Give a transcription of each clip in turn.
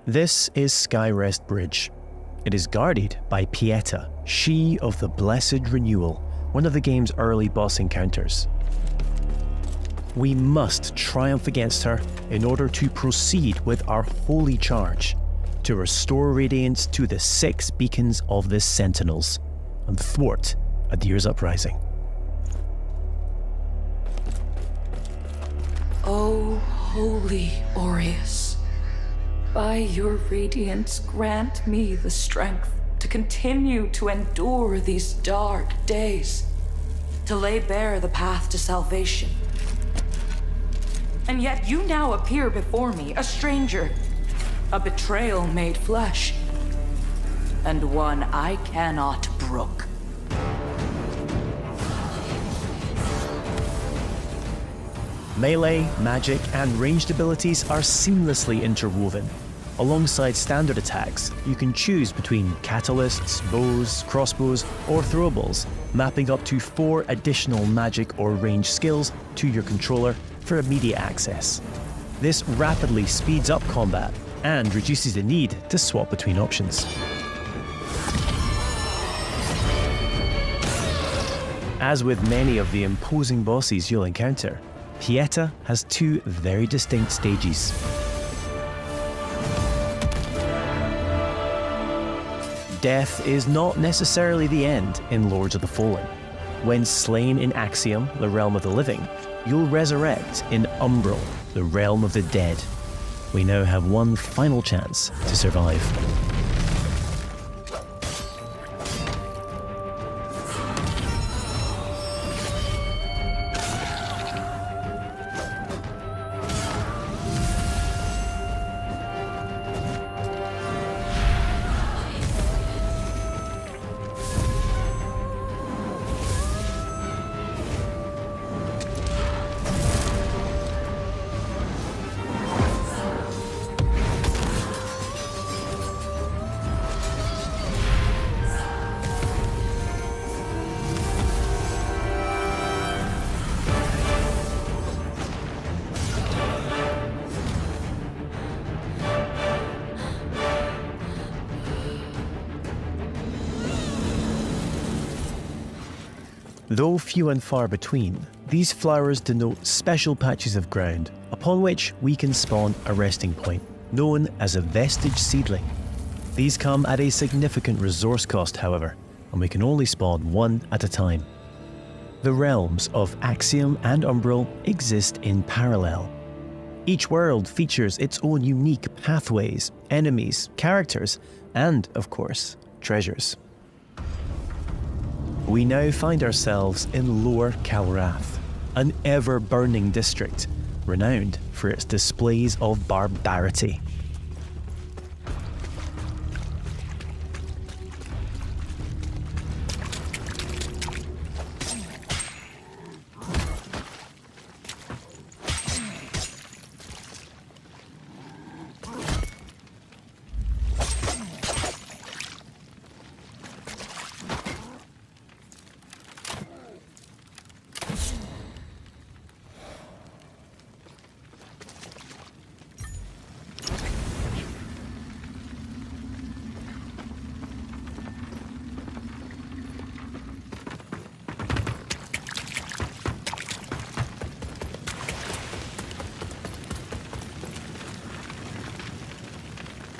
This is Skyrest Bridge. It is guarded by Pieta, she of the Blessed Renewal, one of the game's early boss encounters. We must triumph against her in order to proceed with our holy charge, to restore radiance to the 6 beacons of the Sentinels, and thwart Adyr's uprising. O holy Aureus, by your radiance grant me the strength to continue to endure these dark days, to lay bare the path to salvation. And yet you now appear before me, a stranger, a betrayal made flesh, and one I cannot brook. Melee, magic, and ranged abilities are seamlessly interwoven. Alongside standard attacks, you can choose between catalysts, bows, crossbows, or throwables, mapping up to 4 additional magic or range skills to your controller for immediate access. This rapidly speeds up combat and reduces the need to swap between options. As with many of the imposing bosses you'll encounter, Pieta has 2 very distinct stages. Death is not necessarily the end in Lords of the Fallen. When slain in Axiom, the realm of the living, you'll resurrect in Umbral, the realm of the dead. We now have one final chance to survive. Though few and far between, these flowers denote special patches of ground upon which we can spawn a resting point, known as a vestige seedling. These come at a significant resource cost, however, and we can only spawn 1 at a time. The realms of Axiom and Umbral exist in parallel. Each world features its own unique pathways, enemies, characters, and, of course, treasures. We now find ourselves in Lower Calrath, an ever-burning district, renowned for its displays of barbarity.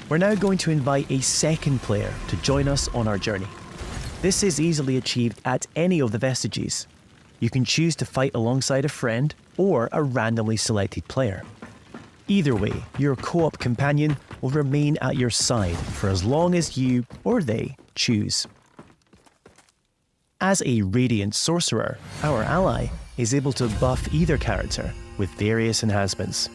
We're now going to invite a second player to join us on our journey. This is easily achieved at any of the vestiges. You can choose to fight alongside a friend or a randomly selected player. Either way, your co-op companion will remain at your side for as long as you or they choose. As a Radiant Sorcerer, our ally is able to buff either character with various enhancements.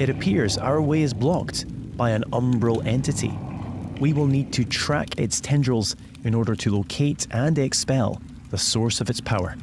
it appears our way is blocked by an umbral entity. We will need to track its tendrils in order to locate and expel the source of its power.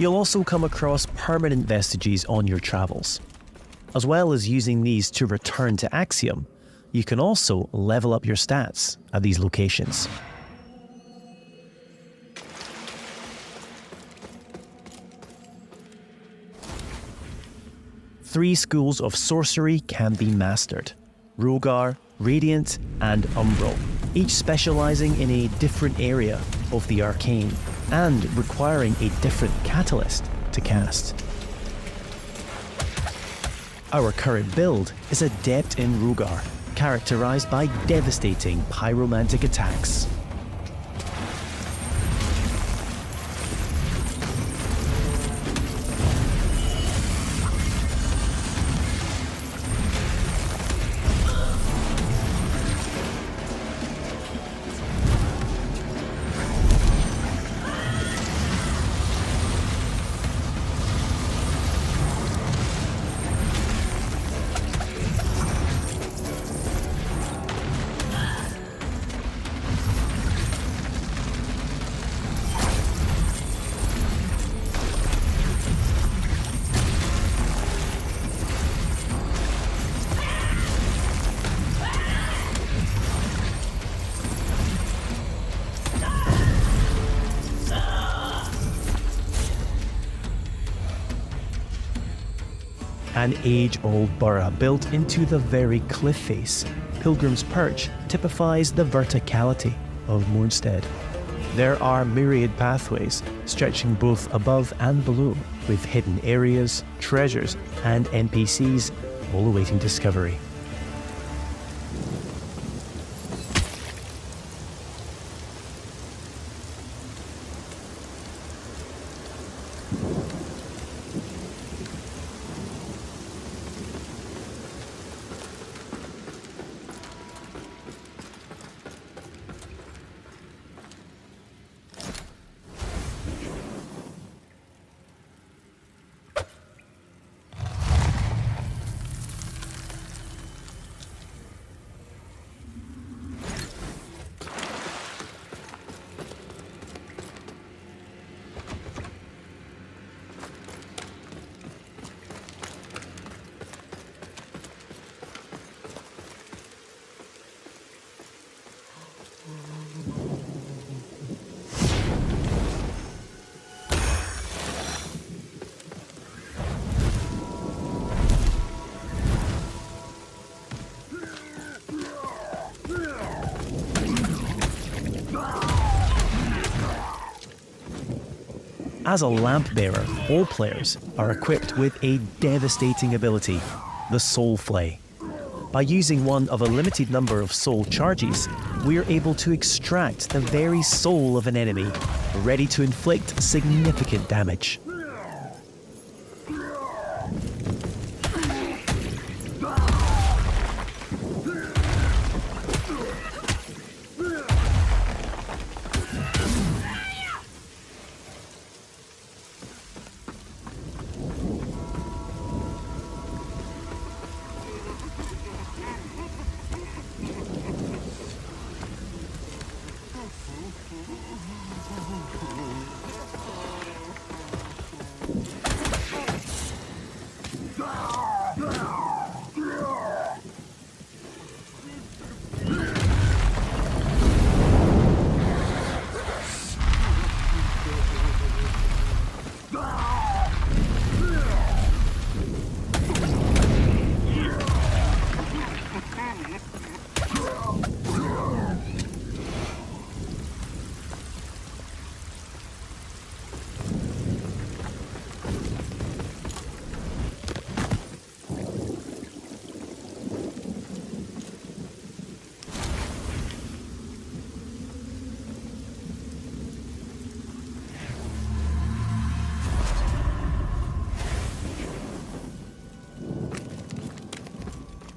You'll also come across permanent vestiges on your travels. As well as using these to return to Axiom, you can also level up your stats at these locations. Three schools of sorcery can be mastered: Rogar, Radiant, and Umbral, each specializing in a different area of the arcane and requiring a different catalyst to cast. Our current build is adept in Rogar, characterized by devastating pyromantic attacks. An age-old borough built into the very cliff face, Pilgrim's Perch typifies the verticality of Moonstead. There are myriad pathways stretching both above and below, with hidden areas, treasures, and NPCs all awaiting discovery. As a lamp bearer, all players are equipped with a devastating ability, the Soul Flay. By using one of a limited number of soul charges, we are able to extract the very soul of an enemy, ready to inflict significant damage.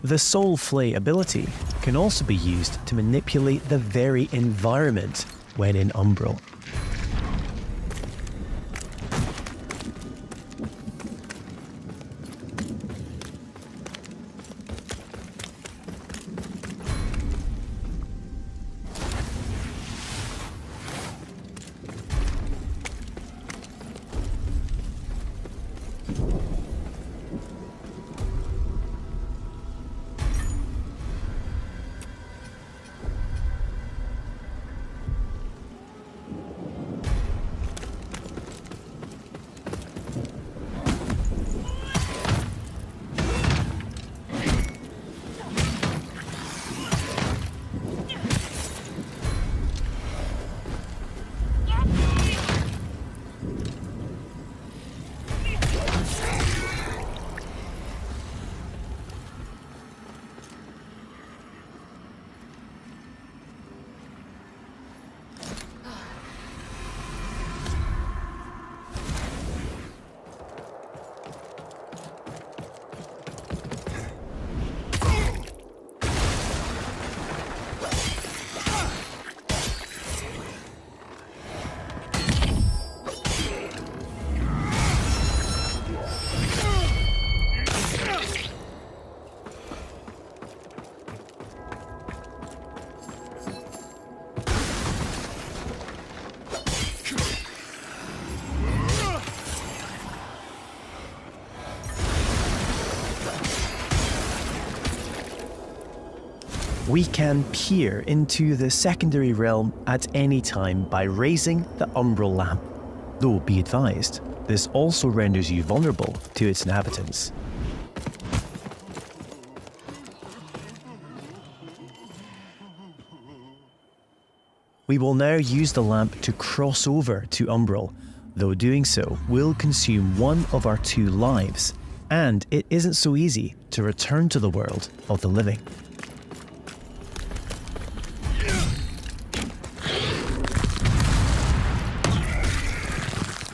The Soul Flay ability can also be used to manipulate the very environment when in Umbral. We can peer into the secondary realm at any time by raising the Umbral lamp. Though be advised, this also renders you vulnerable to its inhabitants. We will now use the lamp to cross over to Umbral, though doing so will consume one of our 2 lives, and it isn't so easy to return to the world of the living.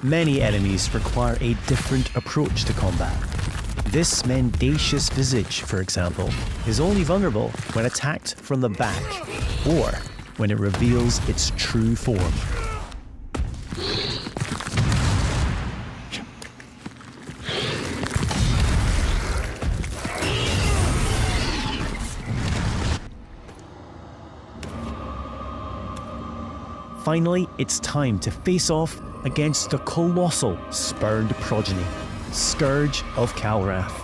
Many enemies require a different approach to combat. This mendacious visage, for example, is only vulnerable when attacked from the back, or when it reveals its true form. Finally, it's time to face off against the colossal spurned progeny, Scourge of Calrath.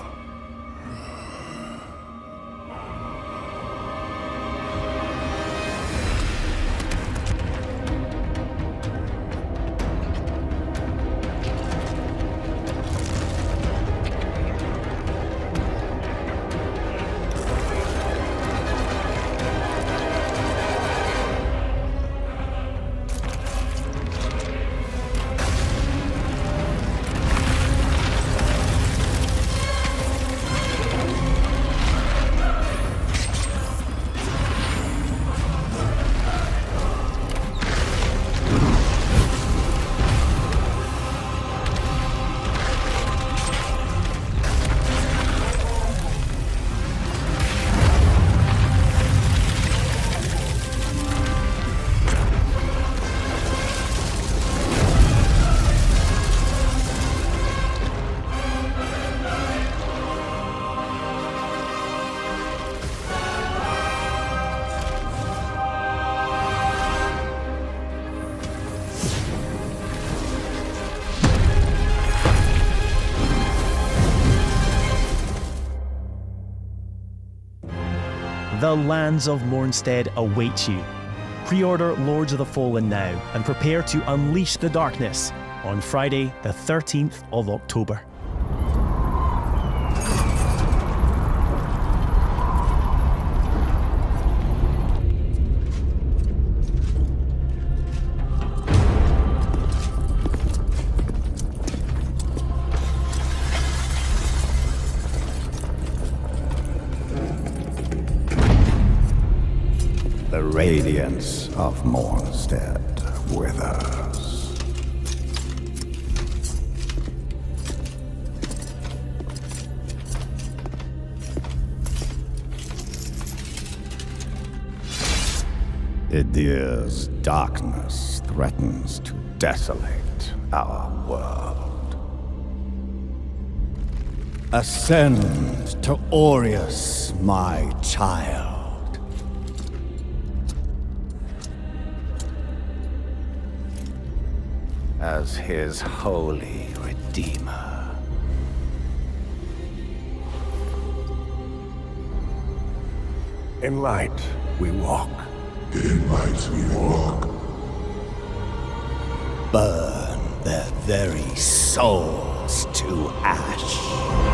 The lands of Mornstead await you. Pre-order Lords of the Fallen now and prepare to unleash the darkness on Friday the 13th of October. The radiance of Mornstead withers. Adyr's darkness threatens to desolate our world. Ascend to Aureus, my child. As his holy redeemer. In light we walk. In light we walk. Burn their very souls to ash.